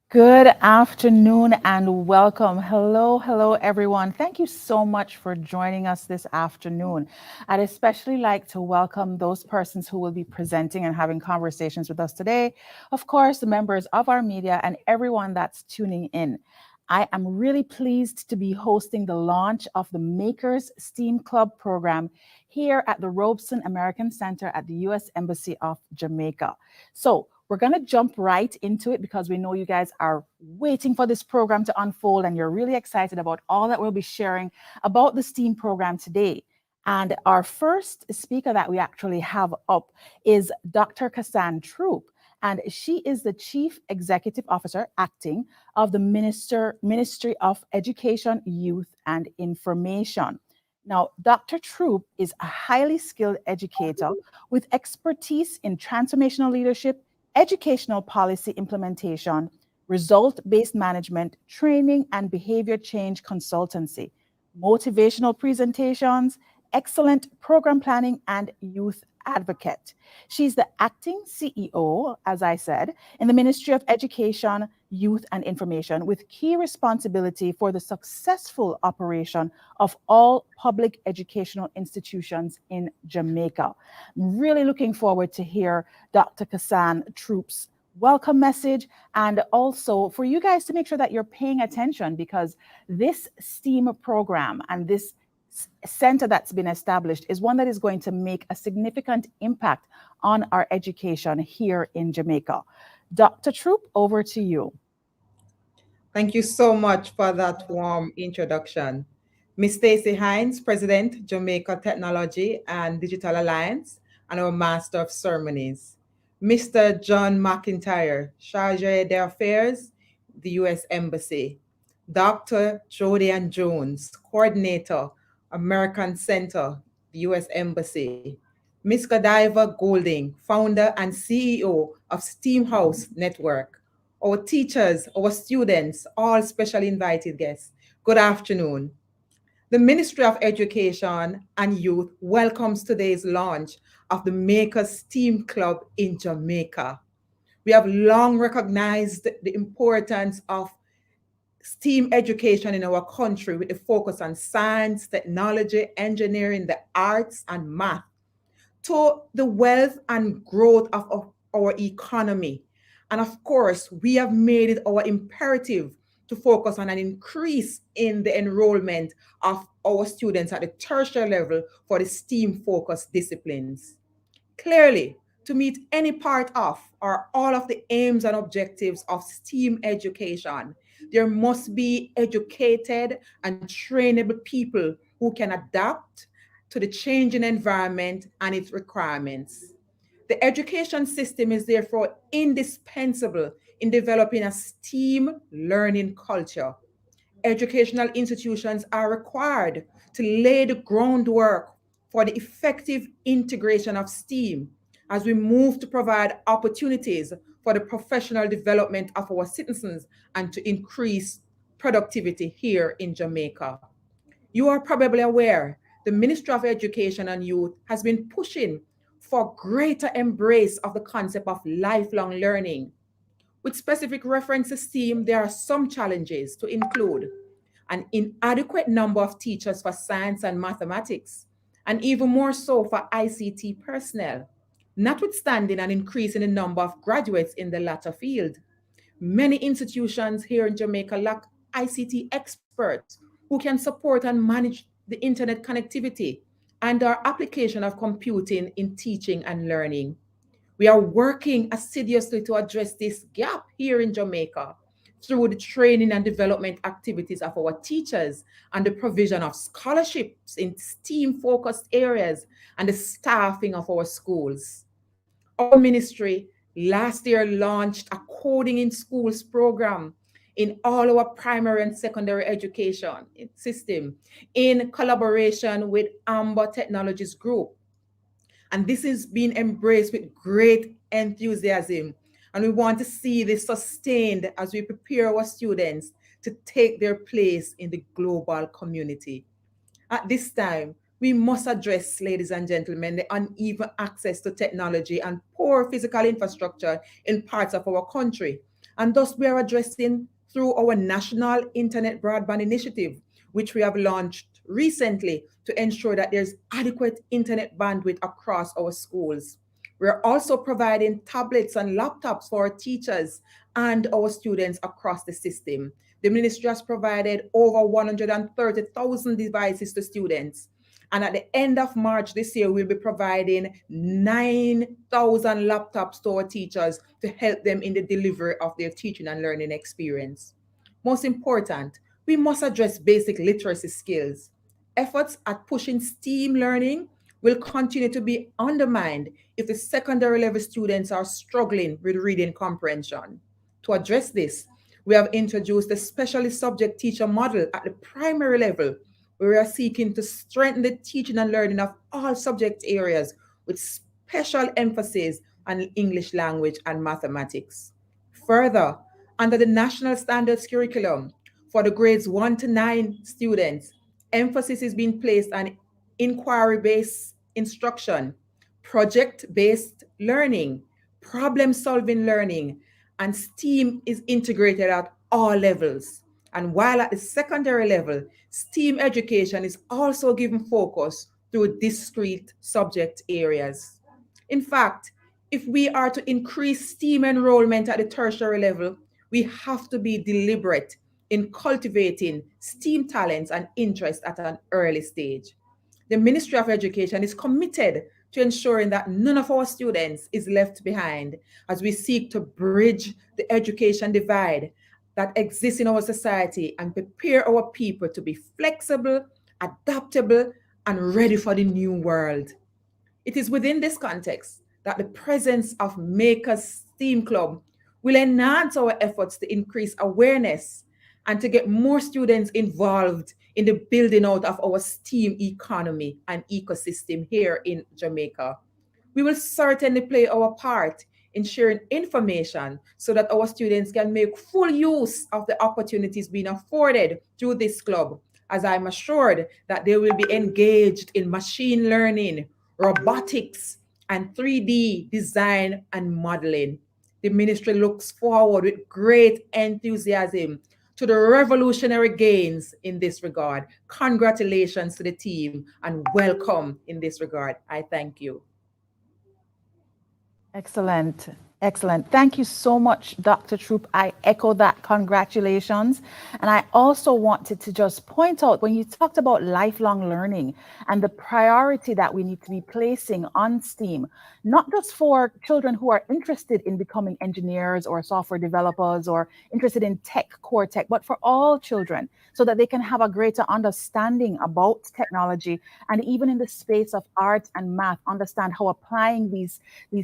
Good afternoon and welcome. Hello, everyone. Thank you so much for joining us this afternoon. I'd especially like to welcome those persons who will be presenting and having conversations with us today. Of course, the members of our media and everyone that's tuning in. I am really pleased to be hosting the launch of the Makers STEAM Club program here at the Robeson American Center at the U.S. Embassy of Jamaica. So, we're going to jump right into it because we know you guys are waiting for this program to unfold and you're really excited about all that we'll be sharing about the STEAM program today. And our first speaker that we actually have up is Dr. Kassan Troop. And she is the Chief Executive Officer acting of the Ministry of Education, Youth, and Information. Now, Dr. Troop is a highly skilled educator with expertise in transformational leadership, educational policy implementation, result based management, training, and behavior change consultancy, motivational presentations, excellent program planning, and youth advocate. She's the acting CEO, as I said, in the Ministry of Education, Youth, and Information, with key responsibility for the successful operation of all public educational institutions in Jamaica. I'm really looking forward to hear Dr. Kassan Troop's welcome message and also for you guys to make sure that you're paying attention because this STEAM program and this center that's been established is one that is going to make a significant impact on our education here in Jamaica. Dr. Troop, over to you. Thank you so much for that warm introduction. Ms. Stacy Hines, President, Jamaica Technology and Digital Alliance, and our Master of Ceremonies. Mr. John McIntyre, Charge d'Affaires, the U.S. Embassy. Dr. Jodian Jones, Coordinator, American Center, the U.S. Embassy. Ms. Godiva Golding, Founder and CEO of STEAMHouse Network. Our teachers, our students, all specially invited guests. Good afternoon. The Ministry of Education and Youth welcomes today's launch of the Makers STEAM Club in Jamaica. We have long recognized the importance of STEAM education in our country with a focus on science, technology, engineering, the arts, and math to the wealth and growth of our economy. And of course, we have made it our imperative to focus on an increase in the enrollment of our students at the tertiary level for the STEAM focused disciplines. Clearly, to meet any part of or all of the aims and objectives of STEAM education, there must be educated and trainable people who can adapt to the changing environment and its requirements. The education system is therefore indispensable in developing a STEAM learning culture. Educational institutions are required to lay the groundwork for the effective integration of STEAM as we move to provide opportunities for the professional development of our citizens and to increase productivity here in Jamaica. You are probably aware the Ministry of Education and Youth has been pushing for greater embrace of the concept of lifelong learning. With specific reference to STEAM, there are some challenges to include an inadequate number of teachers for science and mathematics, and even more so for ICT personnel, notwithstanding an increase in the number of graduates in the latter field. Many institutions here in Jamaica lack ICT experts who can support and manage the internet connectivity and our application of computing in teaching and learning. We are working assiduously to address this gap here in Jamaica through the training and development activities of our teachers and the provision of scholarships in STEAM focused areas and the staffing of our schools. Our ministry last year launched a Coding in Schools program in all our primary and secondary education system in collaboration with Amber Technologies Group. And this is being embraced with great enthusiasm. And we want to see this sustained as we prepare our students to take their place in the global community. At this time, we must address, ladies and gentlemen, the uneven access to technology and poor physical infrastructure in parts of our country. And thus we are addressing through our national internet broadband initiative, which we have launched recently to ensure that there's adequate internet bandwidth across our schools. We're also providing tablets and laptops for our teachers and our students across the system. The ministry has provided over 130,000 devices to students. And at the end of March this year, we'll be providing 9,000 laptops to our teachers to help them in the delivery of their teaching and learning experience. Most important, we must address basic literacy skills. Efforts at pushing STEAM learning will continue to be undermined if the secondary level students are struggling with reading comprehension. To address this, we have introduced a specialist subject teacher model at the primary level, where we are seeking to strengthen the teaching and learning of all subject areas with special emphasis on English language and mathematics. Further, under the National Standards Curriculum for the grades 1 to 9 students, emphasis is being placed on inquiry based instruction, project based learning, problem solving learning, and STEAM is integrated at all levels. And while at the secondary level, STEAM education is also given focus through discrete subject areas. In fact, if we are to increase STEAM enrollment at the tertiary level, we have to be deliberate in cultivating STEAM talents and interest at an early stage. The Ministry of Education is committed to ensuring that none of our students is left behind as we seek to bridge the education divide that exists in our society and prepare our people to be flexible, adaptable, and ready for the new world. It is within this context that the presence of Makers STEAM Club will enhance our efforts to increase awareness and to get more students involved in the building out of our STEAM economy and ecosystem here in Jamaica. We will certainly play our part in sharing information so that our students can make full use of the opportunities being afforded through this club, as I'm assured that they will be engaged in machine learning, robotics, and 3D design and modeling. The ministry looks forward with great enthusiasm to the revolutionary gains in this regard. Congratulations to the team and welcome in this regard. I thank you. Excellent. Excellent. Thank you so much, Dr. Troop. I echo that. Congratulations. And I also wanted to just point out when you talked about lifelong learning and the priority that we need to be placing on STEAM, not just for children who are interested in becoming engineers or software developers or interested in tech, core tech, but for all children so that they can have a greater understanding about technology and even in the space of art and math, understand how applying these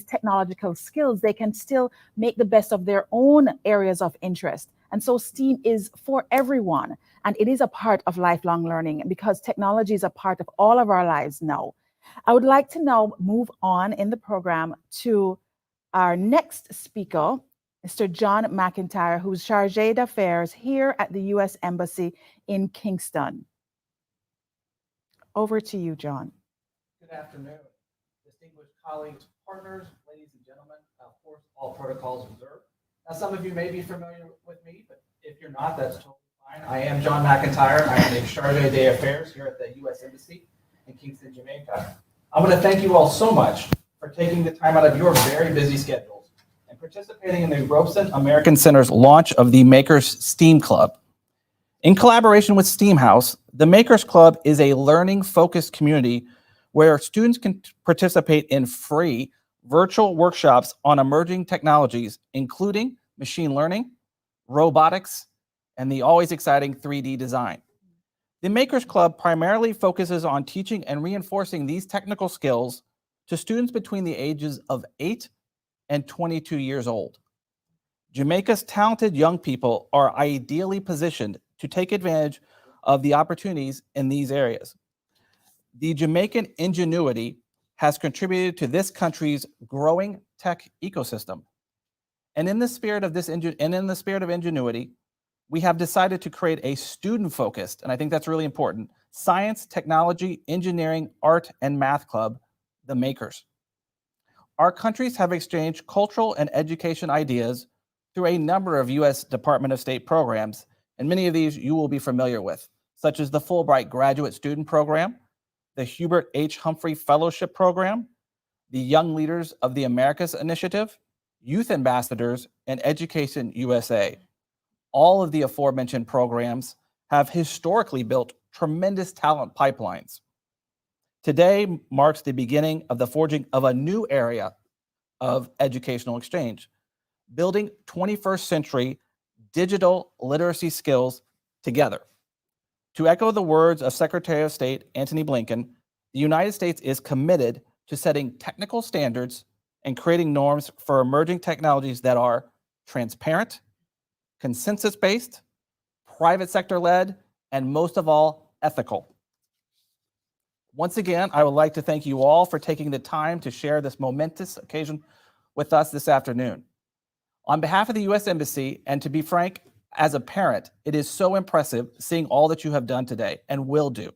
technological skills, they can still make the best of their own areas of interest. And so STEAM is for everyone, and it is a part of lifelong learning because technology is a part of all of our lives now. I would like to now move on in the program to our next speaker, Mr. John McIntyre, who's Chargé d'Affaires here at the U.S. Embassy in Kingston. Over to you, John. Good afternoon, distinguished colleagues, partners, ladies and gentlemen. Of course, all protocols observed. Now, some of you may be familiar with me, but if you're not, that's totally fine. I am John McIntyre. I am the Chargé d'Affaires here at the U.S. Embassy in Kingston, Jamaica. I want to thank you all so much for taking the time out of your very busy schedules and participating in the Robeson American Center's launch of the Makers STEAM Club. In collaboration with STEAMHouse, the Makers Club is a learning-focused community where students can participate in free virtual workshops on emerging technologies, including machine learning, robotics, and the always exciting 3D design. The Makers Club primarily focuses on teaching and reinforcing these technical skills to students between the ages of 8 and 22 years old. Jamaica's talented young people are ideally positioned to take advantage of the opportunities in these areas. The Jamaican ingenuity has contributed to this country's growing tech ecosystem. And in the spirit of ingenuity, we have decided to create a student-focused, and I think that's really important, science, technology, engineering, art, and math club, the Makers. Our countries have exchanged cultural and education ideas through a number of U.S. Department of State programs, and many of these you will be familiar with, such as the Fulbright Graduate Student Program, the Hubert H. Humphrey Fellowship Program, the Young Leaders of the Americas Initiative, Youth Ambassadors, and Education USA. All of the aforementioned programs have historically built tremendous talent pipelines. Today marks the beginning of the forging of a new area of educational exchange, building 21st century digital literacy skills together. To echo the words of Secretary of State Antony Blinken, the United States is committed to setting technical standards and creating norms for emerging technologies that are transparent, consensus-based, private sector-led, and most of all, ethical. Once again, I would like to thank you all for taking the time to share this momentous occasion with us this afternoon. On behalf of the U.S. Embassy, and to be frank, as a parent, it is so impressive seeing all that you have done today and will do.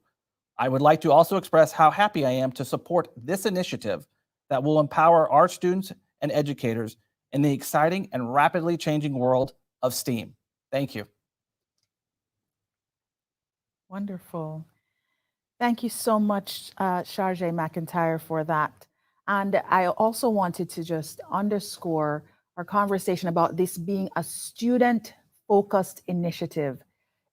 I would like to also express how happy I am to support this initiative that will empower our students and educators in the exciting and rapidly changing world of STEAM. Thank you. Wonderful. Thank you so much, Sharjay McIntyre, for that. And I also wanted to just underscore our conversation about this being a student-focused initiative.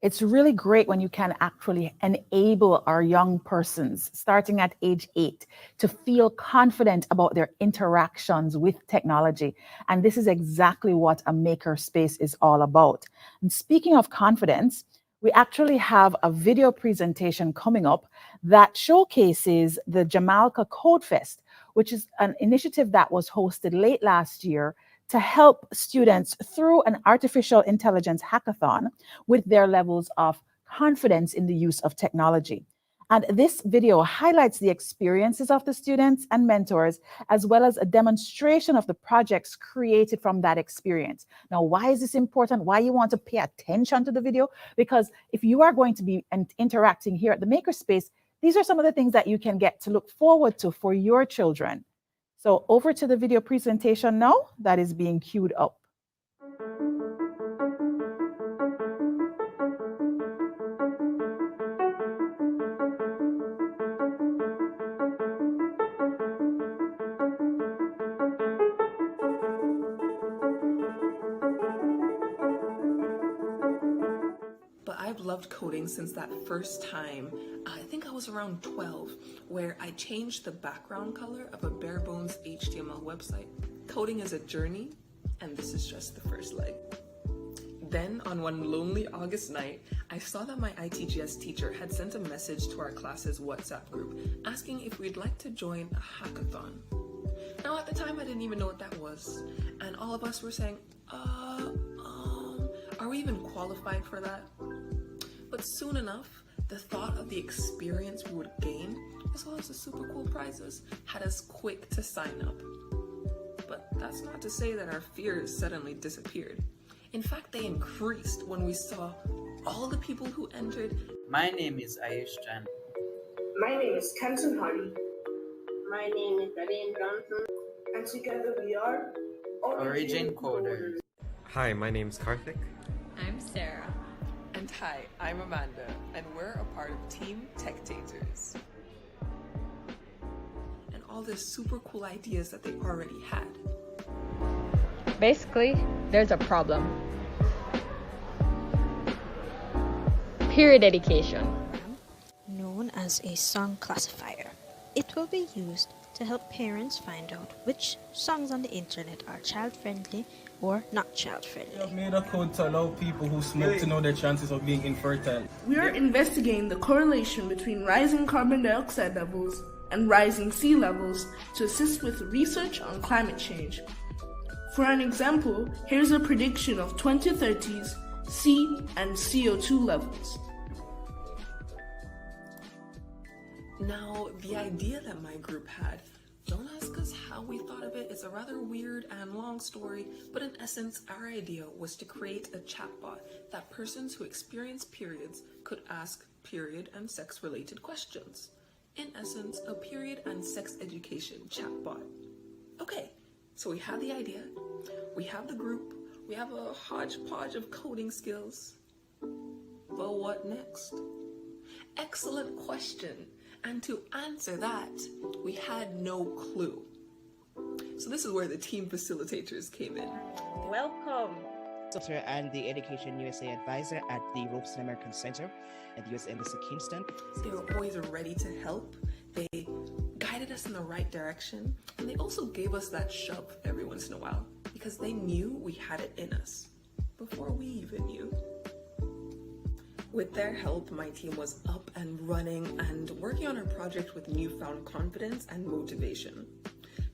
It's really great when you can actually enable our young persons, starting at age 8, to feel confident about their interactions with technology. And this is exactly what a makerspace is all about. And speaking of confidence, we actually have a video presentation coming up that showcases the Jamalca Code Fest, which is an initiative that was hosted late last year to help students through an artificial intelligence hackathon with their levels of confidence in the use of technology. And this video highlights the experiences of the students and mentors, as well as a demonstration of the projects created from that experience. Now, why is this important? Why you want to pay attention to the video? Because if you are going to be interacting here at the Makerspace, these are some of the things that you can get to look forward to for your children. So over to the video presentation now that is being queued up. But I've loved coding since that first time, I think I was around 12, where I changed the background color of a bare bones HTML website. Coding is a journey, and this is just the first leg. Then, on one lonely August night, I saw that my ITGS teacher had sent a message to our class's WhatsApp group asking if we'd like to join a hackathon. Now, at the time, I didn't even know what that was, and all of us were saying, are we even qualified for that? But soon enough, the thought of the experience we would gain, as well as the super cool prizes, had us quick to sign up. But that's not to say that our fears suddenly disappeared. In fact, they increased when we saw all the people who entered. My name is Ayush Chan. My name is Kenton Hardy. My name is Darian Johnson. And together we are Origin Coders. Hi, my name's Karthik. I'm Sarah. And hi, I'm Amanda, and we're a part of Team Techtators. And all the super cool ideas that they already had. Basically, there's a problem. Period education. Known as a song classifier. It will be used to help parents find out which songs on the internet are child-friendly or not child-friendly. We have made a code to allow people who smoke to know their chances of being infertile. We are investigating the correlation between rising carbon dioxide levels and rising sea levels to assist with research on climate change. For an example, here's a prediction of 2030's sea and CO2 levels. Now, the idea that my group had, don't ask us how we thought of it. It's a rather weird and long story, but in essence, our idea was to create a chatbot that persons who experience periods could ask period and sex-related questions. In essence, a period and sex education chatbot. Okay, so we have the idea, we have the group, We have a hodgepodge of coding skills. But what next? Excellent question. And to answer that, we had no clue. So this is where the team facilitators came in. Welcome. Software and the Education USA advisor at the Robeson American Center at the U.S. Embassy Kingston. They were always ready to help. They guided us in the right direction. And they also gave us that shove every once in a while because they knew we had it in us before we even knew. With their help, my team was up and running and working on our project with newfound confidence and motivation.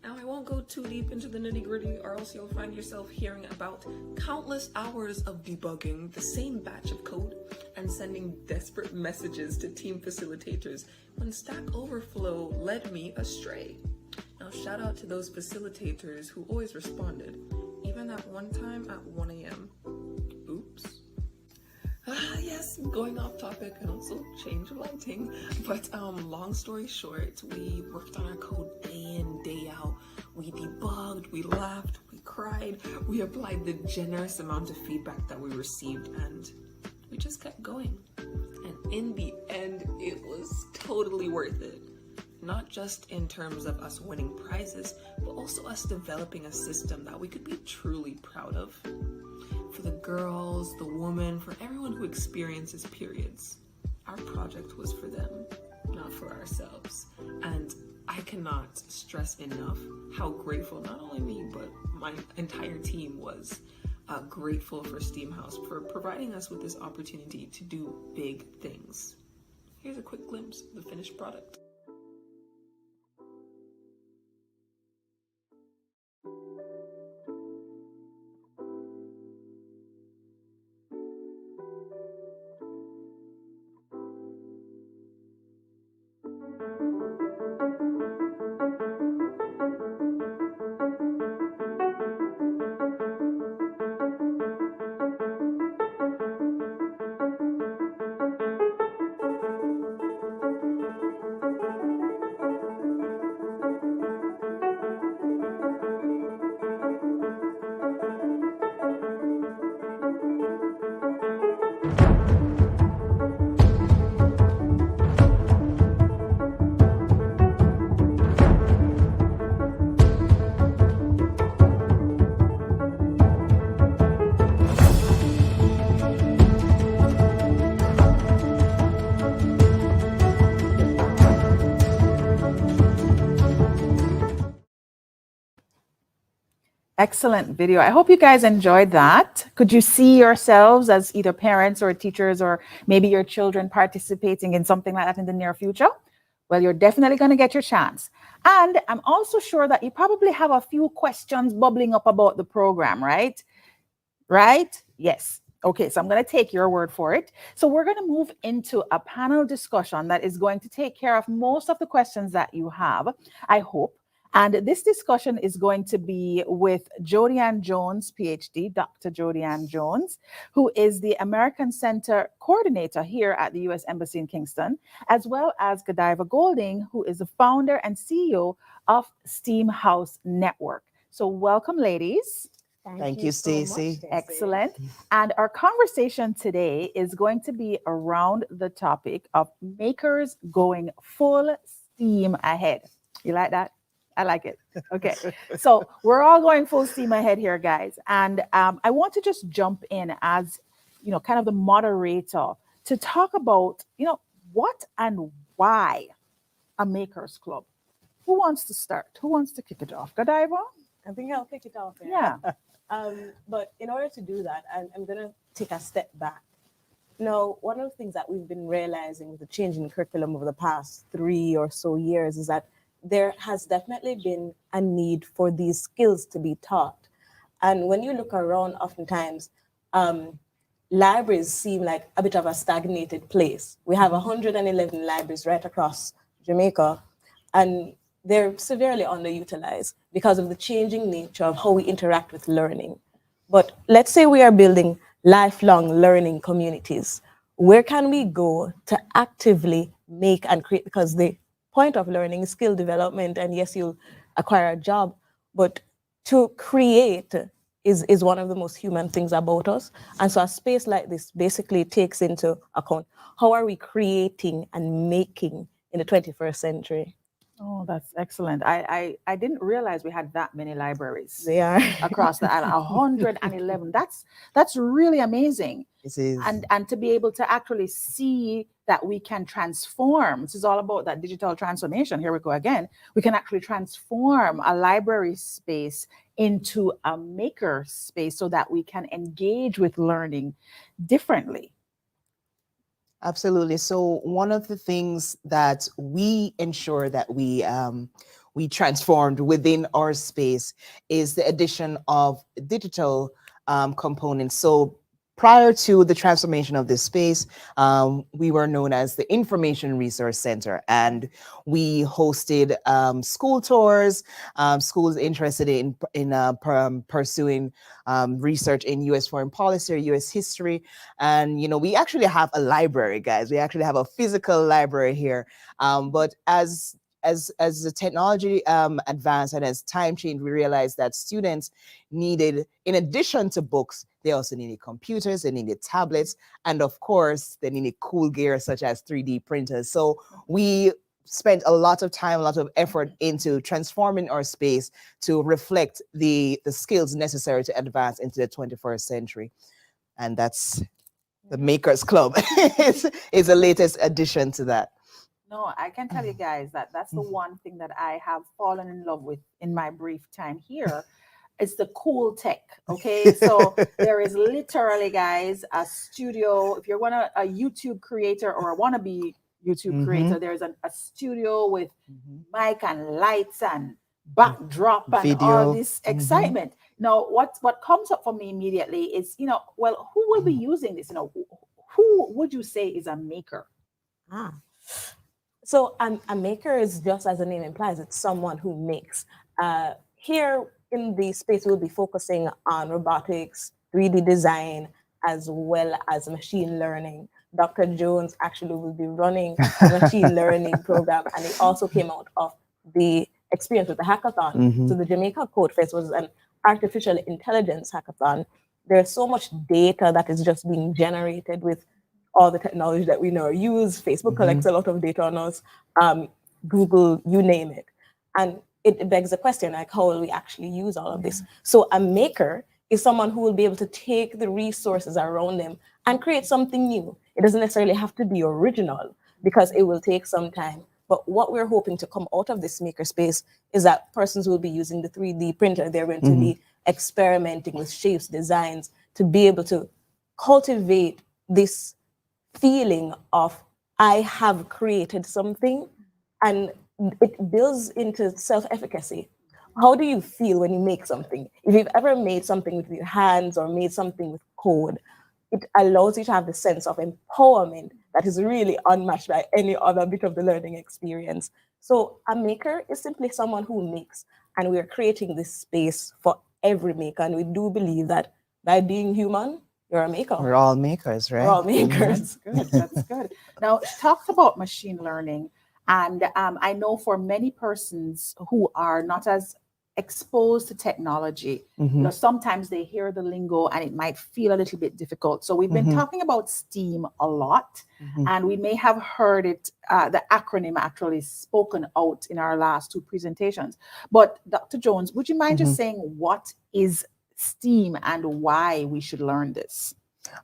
Now, I won't go too deep into the nitty-gritty or else you'll find yourself hearing about countless hours of debugging the same batch of code and sending desperate messages to team facilitators when Stack Overflow led me astray. Now, shout out to those facilitators who always responded, even that one time at 1 a.m. Oops. Yes, going off topic and also change of lighting. But long story short, we worked on our code day in, day out. We debugged, we laughed, we cried, we applied the generous amount of feedback that we received, and we just kept going. And in the end, it was totally worth it. Not just in terms of us winning prizes, but also us developing a system that we could be truly proud of. For the girls, the women, for everyone who experiences periods. Our project was for them, not for ourselves. And I cannot stress enough how grateful not only me, but my entire team was grateful for STEAMHouse for providing us with this opportunity to do big things. Here's a quick glimpse of the finished product. Excellent video. I hope you guys enjoyed that. Could you see yourselves as either parents or teachers or maybe your children participating in something like that in the near future? Well, you're definitely going to get your chance. And I'm also sure that you probably have a few questions bubbling up about the program, right? Right? Yes. Okay, so I'm going to take your word for it. So we're going to move into a panel discussion that is going to take care of most of the questions that you have, I hope. And this discussion is going to be with Jodianne Jones, PhD, Dr. Jodianne Jones, who is the American Center Coordinator here at the U.S. Embassy in Kingston, as well as Godiva Golding, who is the founder and CEO of STEAMHouse Network. So welcome, ladies. Thank you, Stacy. Excellent. And our conversation today is going to be around the topic of makers going full steam ahead. You like that? I like it. Okay. So we're all going full steam ahead here, guys. And I want to just jump in as, kind of the moderator to talk about, what and why a makers club. Who wants to start? Who wants to kick it off? Godiva? I think I'll kick it off. Yeah. But in order to do that, I'm going to take a step back. Now, one of the things that we've been realizing with the change in curriculum over the past 3 or so years is that there has definitely been a need for these skills to be taught. And when you look around, oftentimes, libraries seem like a bit of a stagnated place. We have 111 libraries right across Jamaica, and they're severely underutilized because of the changing nature of how we interact with learning. But let's say we are building lifelong learning communities. Where can we go to actively make and create, because the point of learning is skill development, and yes, you'll acquire a job, but to create is one of the most human things about us. And so a space like this basically takes into account how are we creating and making in the 21st century. Oh, that's excellent. I didn't realize we had that many libraries They are. across the island. 111. That's really amazing. It is. And to be able to actually see that we can transform. This is all about that digital transformation. Here we go again. We can actually transform a library space into a maker space so that we can engage with learning differently. Absolutely. So one of the things that we ensure that we transformed within our space is the addition of digital components. So prior to the transformation of this space, we were known as the Information Resource Center, and we hosted school tours, schools interested in pursuing research in U.S. foreign policy or U.S. history. And, you know, we actually have a library, guys. We actually have a physical library here. But as the technology advanced and as time changed, we realized that students needed, in addition to books, they also needed computers, they needed tablets, and of course, they needed cool gear such as 3D printers. So we spent a lot of time, a lot of effort into transforming our space to reflect the skills necessary to advance into the 21st century. And that's the Makers Club is the latest addition to that. No, I can tell you guys that that's the one thing that I have fallen in love with in my brief time here. It's the cool tech. Okay. So there is literally, guys, a studio. If you're a YouTube creator or a wannabe YouTube creator, there's a studio with mic and lights and backdrop and Video. all this excitement. Now, what comes up for me immediately is, you know, well, who will be using this? You know, who would you say is a maker? So a maker is, just as the name implies, it's someone who makes. Here in the space, we'll be focusing on robotics, 3D design, as well as machine learning. Dr. Jones actually will be running a machine learning program, and it also came out of the experience with the hackathon. So the Jamaica Code Fest was an artificial intelligence hackathon. There's so much data that is just being generated with all the technology that we now use. Facebook collects a lot of data on us, Google, you name it. And it begs the question, like, how will we actually use all of this? So a maker is someone who will be able to take the resources around them and create something new. It doesn't necessarily have to be original because it will take some time. But what we're hoping to come out of this maker space is that persons will be using the 3D printer. They're going to be experimenting with shapes, designs, to be able to cultivate this feeling of, I have created something, and it builds into self-efficacy. How do you feel when you make something? If you've ever made something with your hands or made something with code, it allows you to have the sense of empowerment that is really unmatched by any other bit of the learning experience. So a maker is simply someone who makes, and we are creating this space for every maker. And we do believe that by being human, you're a maker. We're all makers, right? We're all makers. That's good. That's good. Now, talk about machine learning. And I know for many persons who are not as exposed to technology, you know, sometimes they hear the lingo and it might feel a little bit difficult. So we've been talking about STEAM a lot, and we may have heard it, the acronym actually spoken out in our last two presentations. But Dr. Jones, would you mind just saying what is STEAM and why we should learn this?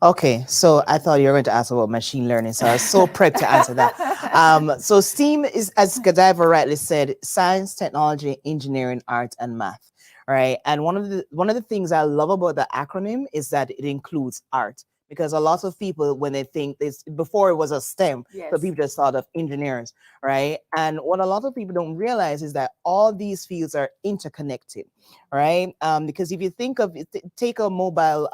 Okay, so I thought you were going to ask about machine learning, so I was so prepped to answer that. So STEAM is, as Godiva rightly said, science, technology, engineering, art, and math, right? And one of the things I love about the acronym is that it includes art. Because a lot of people, when they think this, before it was a STEM, so people just thought of engineers, right? And what a lot of people don't realize is that all these fields are interconnected, right? Because if you think of, take a mobile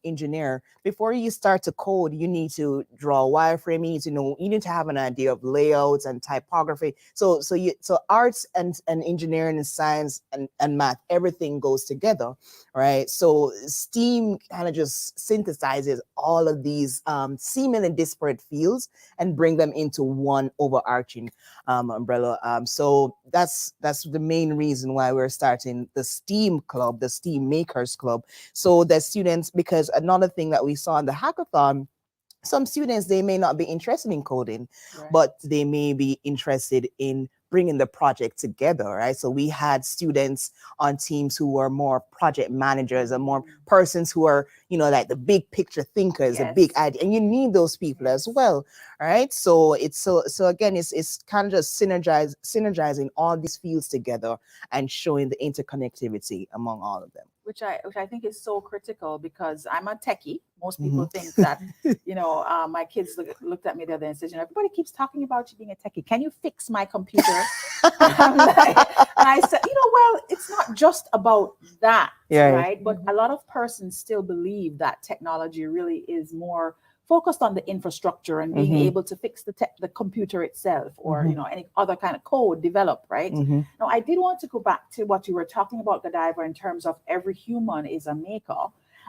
engineer, before you start to code, you need to draw a wireframe, you need to have an idea of layouts and typography. So arts and engineering and science and math, everything goes together, right? So STEAM kind of just synthesizes all of these seemingly disparate fields and bring them into one overarching umbrella. So that's the main reason why we're starting the STEAM Club, the STEAM Makers Club. So the students, because another thing that we saw in the hackathon, some students, they may not be interested in coding, but they may be interested in bringing the project together, right? So we had students on teams who were more project managers and more persons who are, like the big picture thinkers, a big idea, and you need those people as well, right? So it's so again, it's kind of just synergizing all these fields together and showing the interconnectivity among all of them. Which I think is so critical, because I'm a techie. Most people think that, my kids looked at me the other day and said, everybody keeps talking about you being a techie. Can you fix my computer? And I said, well, it's not just about that, right? But a lot of persons still believe that technology really is more focused on the infrastructure and being able to fix the computer itself, or any other kind of code developed, right? Now, I did want to go back to what you were talking about, Godiva, in terms of every human is a maker,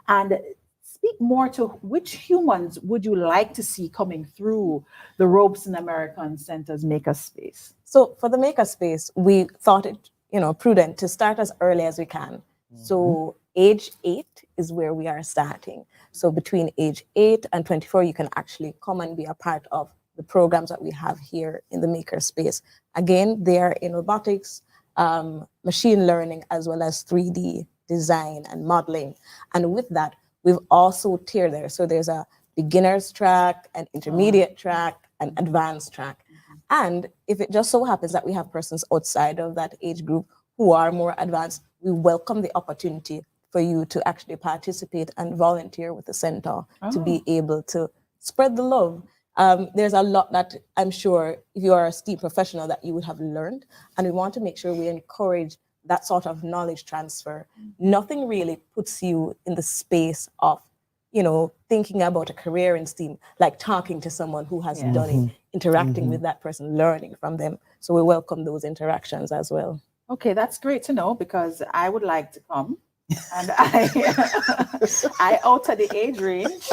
and speak more to which humans would you like to see coming through the Robeson American Center's Makerspace? So for the Makerspace, we thought it prudent to start as early as we can. So age 8 is where we are starting. So between age 8 and 24, you can actually come and be a part of the programs that we have here in the Makerspace. Again, they are in robotics, machine learning, as well as 3D design and modeling. And with that, we've also tiered there. So there's a beginner's track, an intermediate track, an advanced track. And if it just so happens that we have persons outside of that age group who are more advanced, we welcome the opportunity for you to actually participate and volunteer with the center to be able to spread the love. There's a lot that I'm sure if you are a STEAM professional that you would have learned, and we want to make sure we encourage that sort of knowledge transfer. Nothing really puts you in the space of, thinking about a career in STEAM, like talking to someone who has done it, interacting with that person, learning from them. So we welcome those interactions as well. Okay, that's great to know, because I would like to come. And I alter the age range.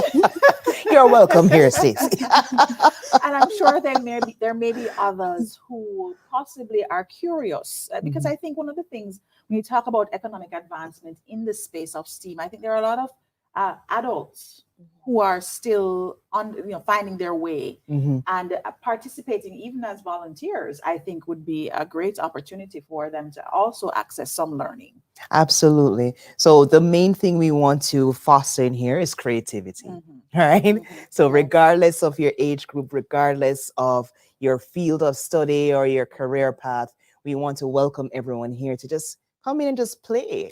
You're welcome here, Stacey. And I'm sure there may be others who possibly are curious, because I think one of the things when you talk about economic advancement in the space of STEAM, I think there are a lot of adults who are still finding their way, and participating even as volunteers, I think would be a great opportunity for them to also access some learning. Absolutely. So the main thing we want to foster in here is creativity, right? So regardless of your age group, regardless of your field of study or your career path, we want to welcome everyone here to just come in and just play,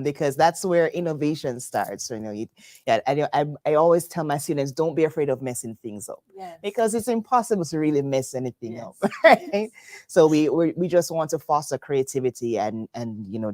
because that's where innovation starts. I always tell my students, don't be afraid of messing things up, because it's impossible to really mess anything up, right? So we just want to foster creativity and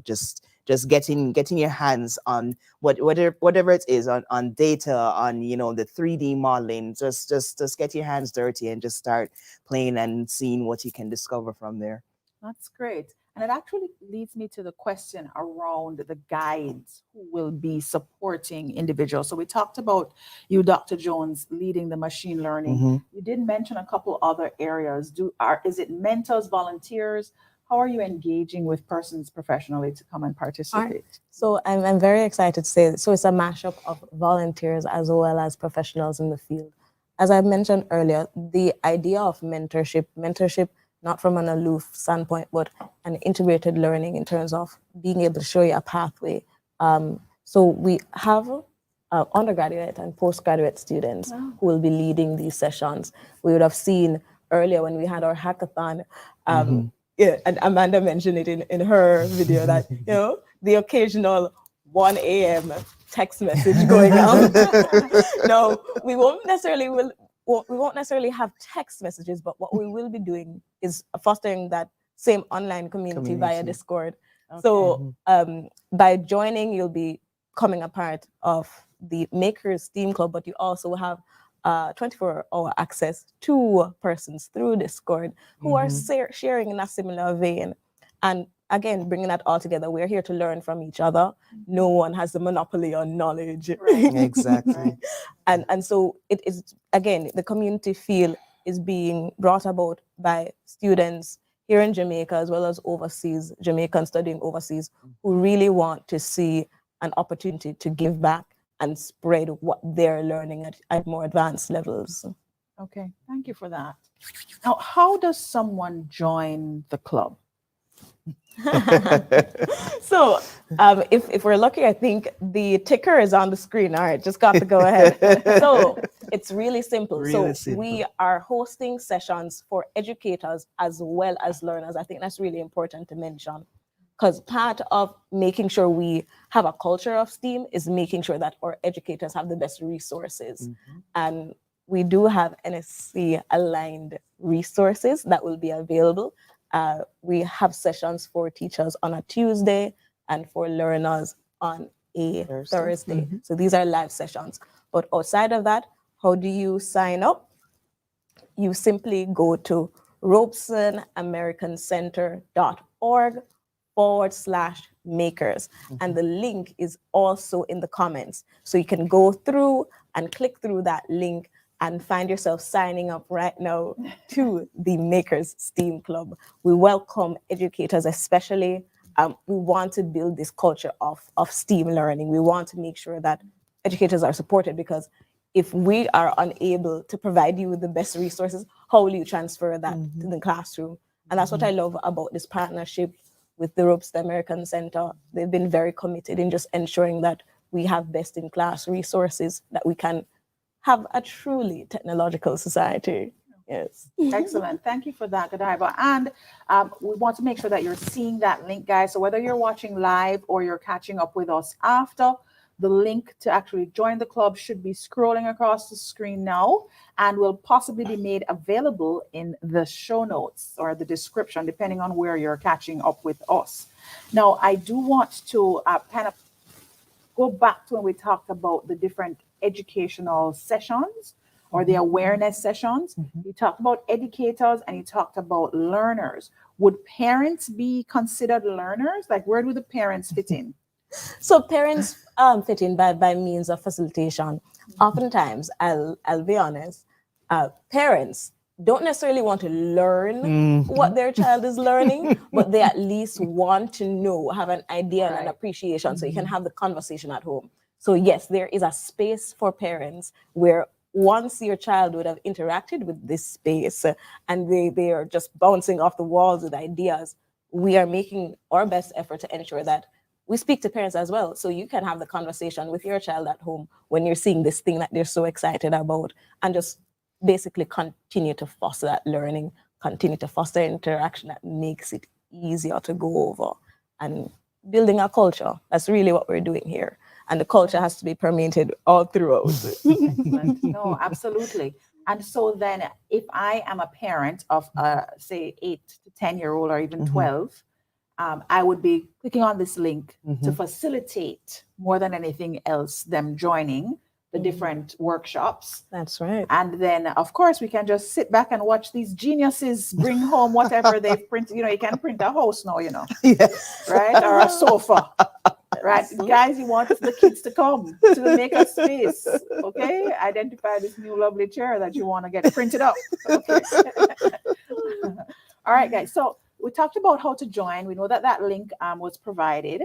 just getting your hands on whatever it is on data, on the 3D modeling. Just get your hands dirty and just start playing and seeing what you can discover from there. That's great. And it actually leads me to the question around the guides who will be supporting individuals. So we talked about you, Dr. Jones, leading the machine learning. You did mention a couple other areas. Is it mentors, volunteers? How are you engaging with persons professionally to come and participate? So I'm very excited to say, so it's a mashup of volunteers as well as professionals in the field. As I mentioned earlier, the idea of mentorship, not from an aloof standpoint, but an integrated learning in terms of being able to show you a pathway. So we have undergraduate and postgraduate students who will be leading these sessions. We would have seen earlier when we had our hackathon, and Amanda mentioned it in her video that, the occasional 1 a.m. text message going out. No, we won't necessarily have text messages, but what we will be doing is fostering that same online community via Discord. So by joining, you'll be coming a part of the Makers STEAM Club, but you also have 24-hour access to persons through Discord who are sharing in a similar vein. And again, bringing that all together, we're here to learn from each other. No one has the monopoly on knowledge. Exactly. And so it is, again, the community feel is being brought about by students here in Jamaica as well as overseas, Jamaicans studying overseas, who really want to see an opportunity to give back and spread what they're learning at more advanced levels. Okay, thank you for that. Now, how does someone join the club? So if we're lucky, I think the ticker is on the screen. All right, just got to go ahead. So it's really simple. Really so simple. we are hosting sessions for educators as well as learners. I think that's really important to mention, because part of making sure we have a culture of STEAM is making sure that our educators have the best resources. And we do have NSC aligned resources that will be available. We have sessions for teachers on a Tuesday and for learners on a Thursday. So these are live sessions. But outside of that, how do you sign up? You simply go to robesonamericans.org/makers. And the link is also in the comments. So you can go through and click through that link and find yourself signing up right now to the Makers STEAM Club. We welcome educators, especially. We want to build this culture of STEAM learning. We want to make sure that educators are supported, because if we are unable to provide you with the best resources, how will you transfer that to the classroom? And that's what I love about this partnership with the Ropes American Center. They've been very committed in just ensuring that we have best-in-class resources, that we can have a truly technological society. Yes. Excellent. Thank you for that, Godiva. And we want to make sure that you're seeing that link, guys. So whether you're watching live or you're catching up with us after, the link to actually join the club should be scrolling across the screen now and will possibly be made available in the show notes or the description, depending on where you're catching up with us. Now, I do want to kind of go back to when we talked about the different educational sessions or the awareness sessions. You talked about educators and you talked about learners. Would parents be considered learners? Like, where do the parents fit in? So parents fit in by means of facilitation. Oftentimes, I'll be honest, parents don't necessarily want to learn what their child is learning, but they at least want to know, have an idea and an appreciation, so you can have the conversation at home. So yes, there is a space for parents where once your child would have interacted with this space and they are just bouncing off the walls with ideas, we are making our best effort to ensure that we speak to parents as well. So you can have the conversation with your child at home when you're seeing this thing that they're so excited about, and just basically continue to foster that learning, continue to foster interaction that makes it easier to go over, and building a culture. That's really what we're doing here. And the culture has to be permeated all throughout. Excellent. No, absolutely. And so then if I am a parent of, say, 8 to 10-year-old or even 12, I would be clicking on this link to facilitate, more than anything else, them joining the different workshops. That's right. And then, of course, we can just sit back and watch these geniuses bring home whatever they've printed. You know, you can print a house now, you know, right? Or a sofa, right? Guys, you want the kids to come to the maker space, okay? Identify this new lovely chair that you want to get printed up. Okay. All right, guys. So we talked about how to join. We know that that link was provided.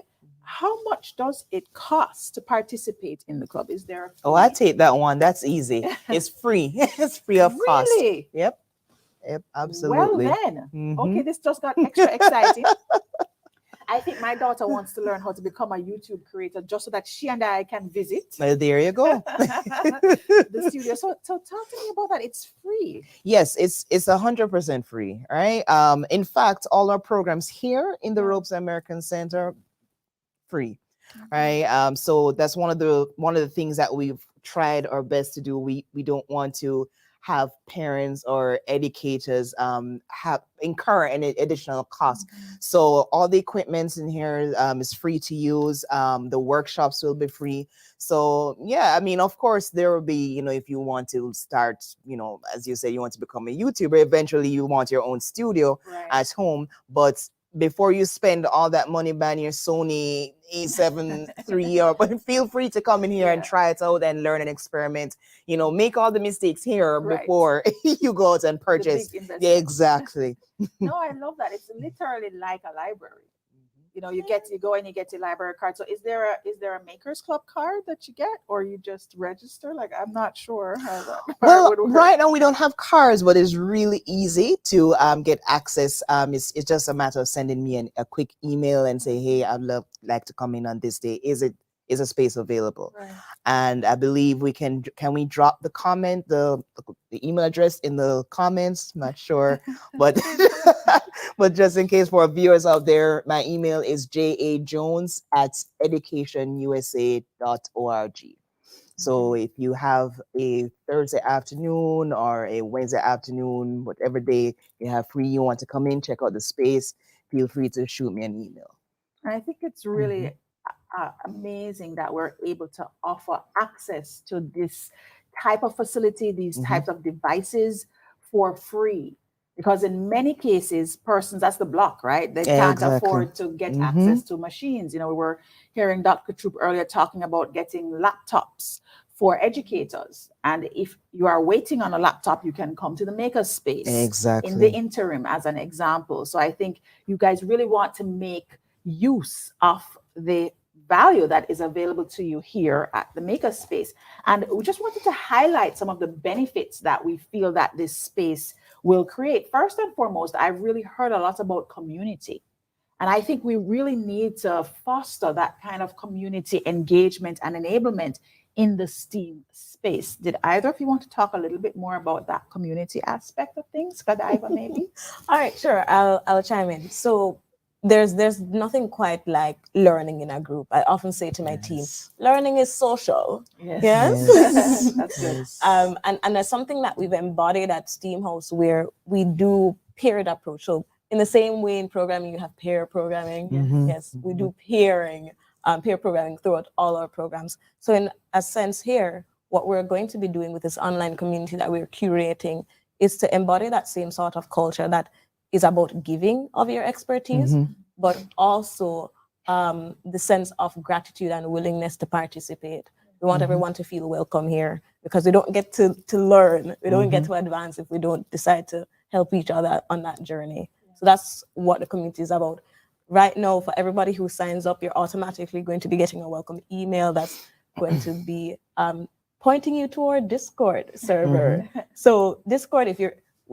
How much does it cost to participate in the club? Is there a fee? Oh, I take that one. That's easy. It's free. It's free of cost. Really? Yep. Yep, absolutely. Well then, okay, this just got extra exciting. I think my daughter wants to learn how to become a YouTube creator just so that she and I can visit. Well, there you go. The studio. So talk to me about that. It's free. Yes, it's 100% free, right? In fact, all our programs here in the Ropes American Center, free, right? So that's one of the things that we've tried our best to do. We don't want to have parents or educators incur any additional cost. So all the equipment in here is free to use. The workshops will be free. So yeah, I mean, of course, there will be, you know, if you want to start, you know, as you say, you want to become a YouTuber, eventually you want your own studio at home, but before you spend all that money buying your Sony A7 III, or but feel free to come in here and try it out and learn and experiment. You know, make all the mistakes here before you go out and purchase. Yeah, exactly. No, I love that. It's literally like a library. You know, you go and you get your library card. So is there a Makers Club card that you get, or you just register? Like, I'm not sure how that Well, would work. right now we don't have cards, but it's really easy to get access. It's just a matter of sending me a quick email and say, hey, I'd like to come in on this day. Is a space available? Right. And I believe we can we drop the comment, the email address in the comments? Not sure, but but just in case for our viewers out there, my email is jajones@educationusa.org. So if you have a Thursday afternoon or a Wednesday afternoon, whatever day you have free, you want to come in, check out the space, feel free to shoot me an email. I think it's really amazing that we're able to offer access to this type of facility, these types of devices for free. Because in many cases, persons, that's the block, right? They can't afford to get access to machines. You know, we were hearing Dr. Troop earlier talking about getting laptops for educators. And if you are waiting on a laptop, you can come to the makerspace in the interim, as an example. So I think you guys really want to make use of the value that is available to you here at the makerspace. And we just wanted to highlight some of the benefits that we feel that this space will create. First and foremost, I really heard a lot about community. And I think we really need to foster that kind of community engagement and enablement in the STEAM space. Did either of you want to talk a little bit more about that community aspect of things? Godiva, maybe? All right, sure. I'll chime in. So there's nothing quite like learning in a group. I often say to my team, learning is social. Yes. That's good. And there's something that we've embodied at STEAMHouse where we do paired approach. So in the same way in programming, you have pair programming. Yes, we do peer programming throughout all our programs. So in a sense here, what we're going to be doing with this online community that we're curating is to embody that same sort of culture that is about giving of your expertise, but also the sense of gratitude and willingness to participate. We want everyone to feel welcome here because we don't get to learn, we don't get to advance if we don't decide to help each other on that journey. So that's what the community is about. Right now, for everybody who signs up, you're automatically going to be getting a welcome email that's going to be pointing you to our Discord server. So Discord,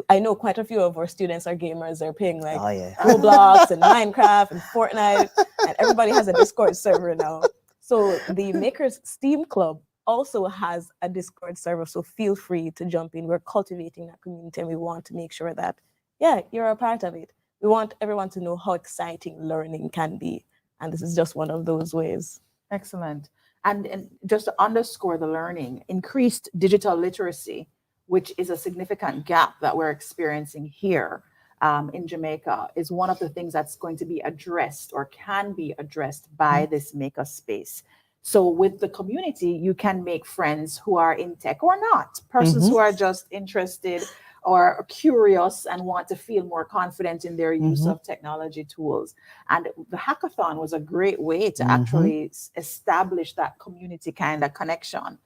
I know quite a few of our students are gamers. They're playing like Roblox and Minecraft and Fortnite, and everybody has a Discord server now. So the Makers STEAM Club also has a Discord server, so feel free to jump in. We're cultivating that community, and we want to make sure that, you're a part of it. We want everyone to know how exciting learning can be, and this is just one of those ways. Excellent. And just to underscore the learning, increased digital literacy, which is a significant gap that we're experiencing here in Jamaica, is one of the things that's going to be addressed or can be addressed by this maker space. So with the community, you can make friends who are in tech or not, persons who are just interested or curious and want to feel more confident in their use of technology tools. And the hackathon was a great way to actually establish that community kind of connection.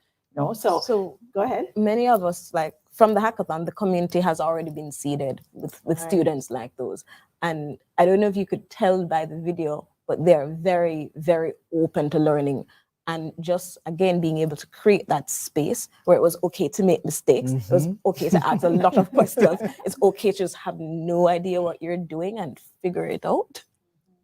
So go ahead. Many of us, like from the hackathon, the community has already been seeded with students like those. And I don't know if you could tell by the video, but they're very, very open to learning. And just, again, being able to create that space where it was okay to make mistakes. It was okay to ask a lot of questions. It's okay to just have no idea what you're doing and figure it out.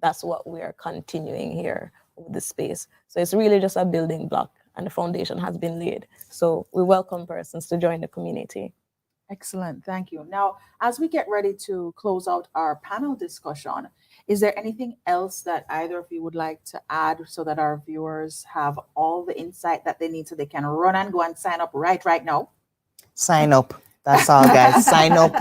That's what we are continuing here with the space. So it's really just a building block, and the foundation has been laid. So we welcome persons to join the community. Excellent. Thank you. Now, as we get ready to close out our panel discussion, is there anything else that either of you would like to add so that our viewers have all the insight that they need so they can run and go and sign up right now? Sign up. That's all, guys. Sign up.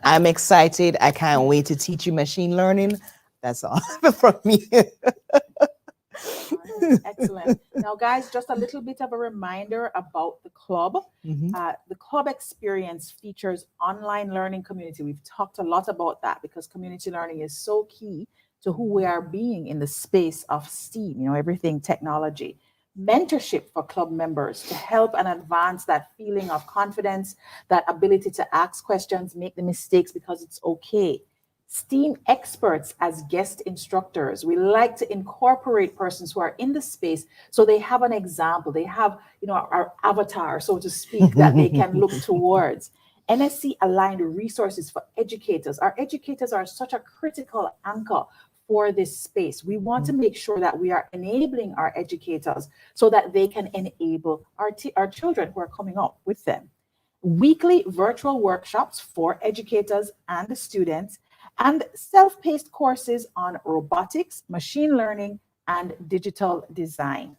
I'm excited. I can't wait to teach you machine learning. That's all from me. Excellent. Now, guys, just a little bit of a reminder about the club. The club experience features online learning community. We've talked a lot about that because community learning is so key to who we are being in the space of STEAM, everything technology. Mentorship for club members to help and advance that feeling of confidence, that ability to ask questions, make the mistakes because it's okay. STEAM experts as guest instructors. We like to incorporate persons who are in the space so they have an example. They have, our avatar, so to speak, that they can look towards. NSC aligned resources for educators. Our educators are such a critical anchor for this space. We want to make sure that we are enabling our educators so that they can enable our children who are coming up with them. Weekly virtual workshops for educators and the students, and self-paced courses on robotics, machine learning, and digital design.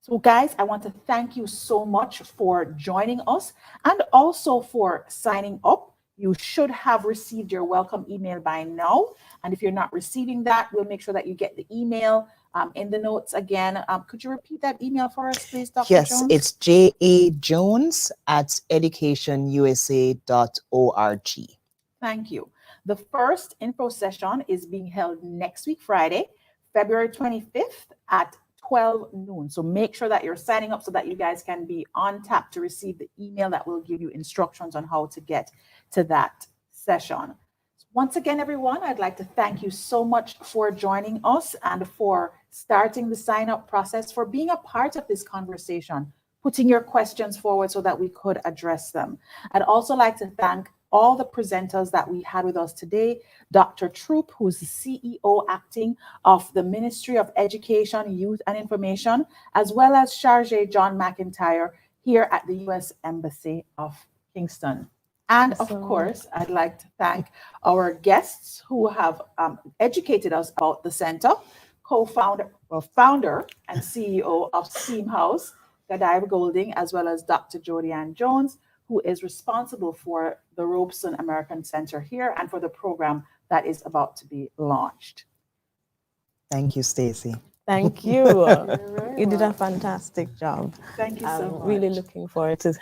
So guys, I want to thank you so much for joining us and also for signing up. You should have received your welcome email by now. And if you're not receiving that, we'll make sure that you get the email in the notes again. Could you repeat that email for us, please, Dr. Yes, Jones? it's jajones@educationusa.org. Thank you. The first info session is being held next week, Friday, February 25th at 12 noon. So make sure that you're signing up so that you guys can be on tap to receive the email that will give you instructions on how to get to that session. Once again, everyone, I'd like to thank you so much for joining us and for starting the sign up process, for being a part of this conversation, putting your questions forward so that we could address them. I'd also like to thank all the presenters that we had with us today, Dr. Troop, who's the CEO acting of the Ministry of Education, Youth and Information, as well as Charge John McIntyre here at the U.S. Embassy of Kingston. And of course, I'd like to thank our guests who have educated us about the center, founder and CEO of STEAMHouse, Godiva Golding, as well as Dr. Jody Ann Jones, who is responsible for the Robeson American Center here and for the program that is about to be launched. Thank you, Stacy. Thank you. You did a fantastic job. Thank you so much. I'm really looking forward to